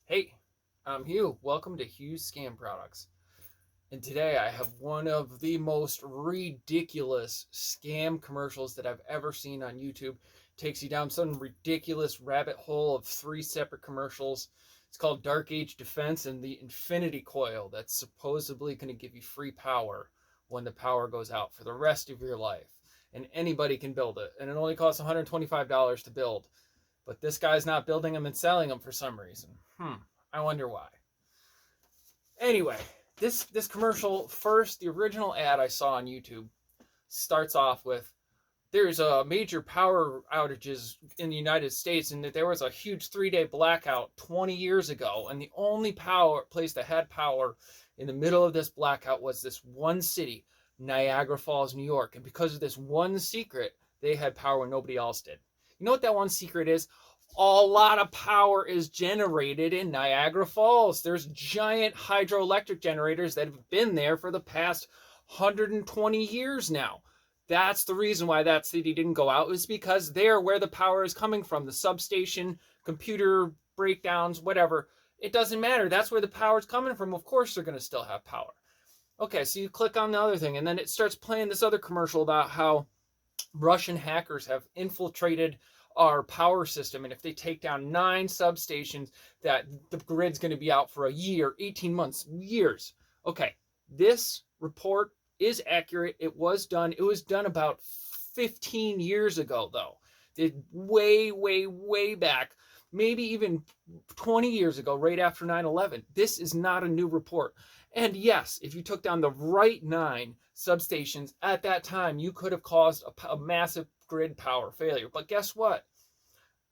Hey, I'm Hugh. Welcome to Hugh's Scam Products. And today I have one of the most ridiculous scam commercials that I've ever seen on YouTube. Takes you down some ridiculous rabbit hole of three separate commercials. It's called Dark Age Defense and the Infinity Coil that's supposedly going to give you free power when the power goes out for the rest of your life. And anybody can build it. And it only costs $125 to build. But this guy's not building them and selling them for some reason. I wonder why. Anyway, this commercial first, the original ad I saw on YouTube starts off with there's a major power outages in the United States, and that there was a huge 3-day blackout 20 years ago, and the only place that had power in the middle of this blackout was this one city, Niagara Falls, New York. And because of this one secret, they had power when nobody else did. You know what that one secret is? A lot of power is generated in Niagara Falls. There's giant hydroelectric generators that have been there for the past 120 years now. That's the reason why that city didn't go out, is because they're where the power is coming from. The substation, computer breakdowns, whatever. It doesn't matter. That's where the power is coming from. Of course they're going to still have power. Okay, so you click on the other thing, and then it starts playing this other commercial about how Russian hackers have infiltrated our power system, and if they take down 9 substations, that the grid's going to be out for a year, 18 months, years. Okay, this report is accurate. It was done about 15 years ago, though. Way back, maybe even 20 years ago, right after 9/11. This is not a new report. And yes, if you took down the right 9 substations at that time, you could have caused a massive grid power failure. But guess what?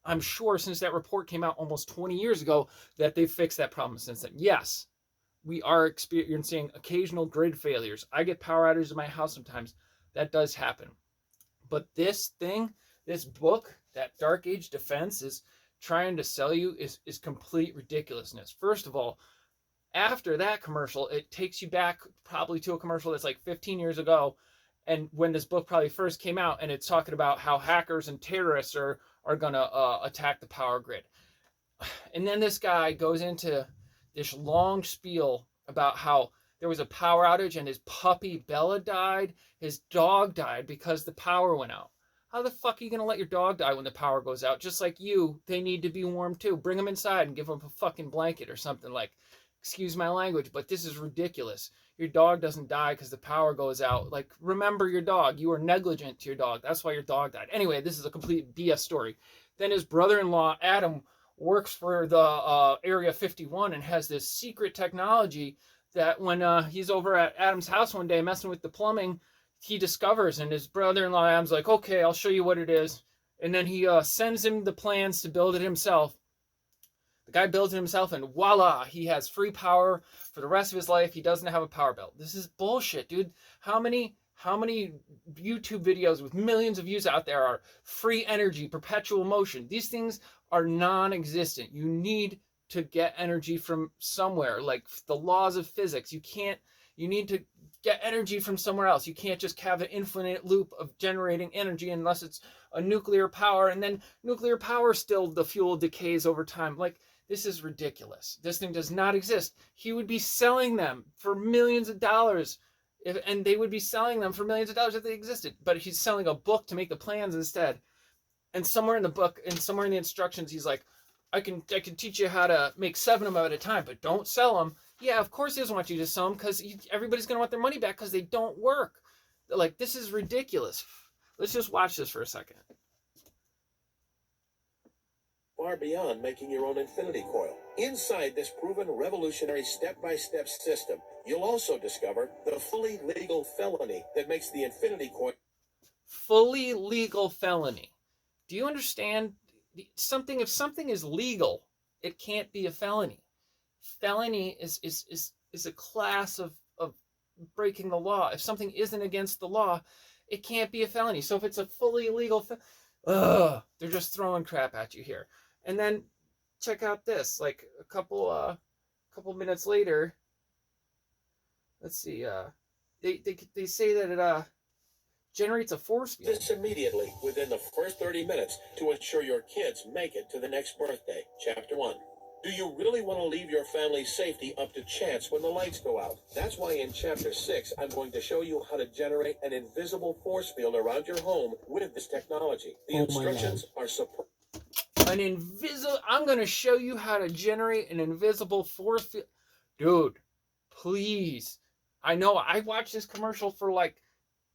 I'm sure since that report came out almost 20 years ago that they've fixed that problem since then. Yes, we are experiencing occasional grid failures. I get power outages in my house sometimes. That does happen. But this book, that Dark Age Defense is trying to sell you is complete ridiculousness. First of all, after that commercial, it takes you back probably to a commercial that's like 15 years ago, and when this book probably first came out, and it's talking about how hackers and terrorists are going to attack the power grid. And then this guy goes into this long spiel about how there was a power outage and his puppy Bella died, his dog died because the power went out. How the fuck are you going to let your dog die when the power goes out? Just like you, they need to be warm too. Bring them inside and give them a fucking blanket or something. Like, excuse my language, but this is ridiculous. Your dog doesn't die because the power goes out. Like, remember your dog. You were negligent to your dog. That's why your dog died. Anyway, this is a complete BS story. Then his brother-in-law, Adam, works for the Area 51 and has this secret technology that when he's over at Adam's house one day messing with the plumbing, he discovers, and his brother-in-law Adam's like, okay, I'll show you what it is. And then he sends him the plans to build it himself. The guy builds it himself, and voila, he has free power for the rest of his life. He doesn't have a power bill. This is bullshit, dude. How many YouTube videos with millions of views out there are free energy, perpetual motion? These things are non-existent. You need to get energy from somewhere, like the laws of physics. You need to get energy from somewhere else. You can't just have an infinite loop of generating energy unless it's a nuclear power, and then nuclear power still, the fuel decays over time. Like, this is ridiculous. This thing does not exist. He would be selling them for millions of dollars, and they would be selling them for millions of dollars if they existed. But he's selling a book to make the plans instead. And somewhere in the book, and somewhere in the instructions, he's like, I can teach you how to make 7 of them at a time, but don't sell them. Yeah, of course he doesn't want you to sell them, because everybody's going to want their money back because they don't work. Like, this is ridiculous. Let's just watch this for a second. Far beyond making your own infinity coil. Inside this proven revolutionary step-by-step system, you'll also discover the fully legal felony that makes the infinity coil. Fully legal felony. Do you understand? If something is legal, it can't be a felony. Felony is a class of breaking the law. If something isn't against the law, it can't be a felony. So if it's a fully illegal they're just throwing crap at you here. And then check out this, like a couple minutes later, let's see, they say that it generates a force field. This immediately within the first 30 minutes to ensure your kids make it to the next birthday. Chapter 1. Do you really want to leave your family's safety up to chance when the lights go out? That's why in Chapter 6, I'm going to show you how to generate an invisible force field around your home with this technology. The instructions are surprising. I'm going to show you how to generate an invisible force field. Dude, please. I know I watched this commercial for like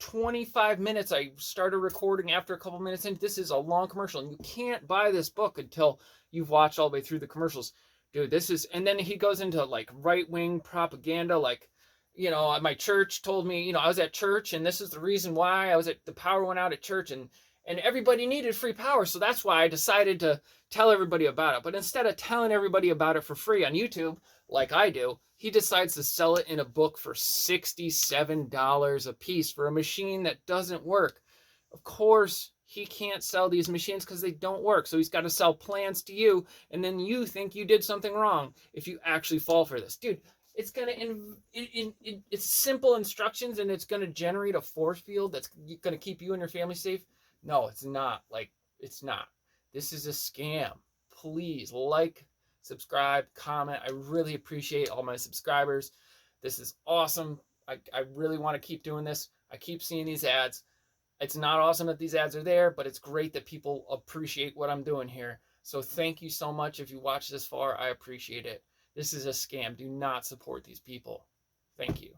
25 minutes. I started recording after a couple minutes, and this is a long commercial, and you can't buy this book until you've watched all the way through the commercials. Dude, this is, and then he goes into like right-wing propaganda, like, you know, my church told me, you know, I was at church, and this is the reason why the power went out at church, and everybody needed free power, so that's why I decided to tell everybody about it. But instead of telling everybody about it for free on YouTube, like I do, he decides to sell it in a book for $67 a piece for a machine that doesn't work. Of course, he can't sell these machines because they don't work. So he's got to sell plans to you, and then you think you did something wrong if you actually fall for this. Dude, it's going to, it's simple instructions, and it's going to generate a force field that's going to keep you and your family safe. No, it's not. Like, it's not. This is a scam. Please like, subscribe, comment. I really appreciate all my subscribers. This is awesome. I really want to keep doing this. I keep seeing these ads. It's not awesome that these ads are there, but it's great that people appreciate what I'm doing here. So thank you so much. If you watched this far, I appreciate it. This is a scam. Do not support these people. Thank you.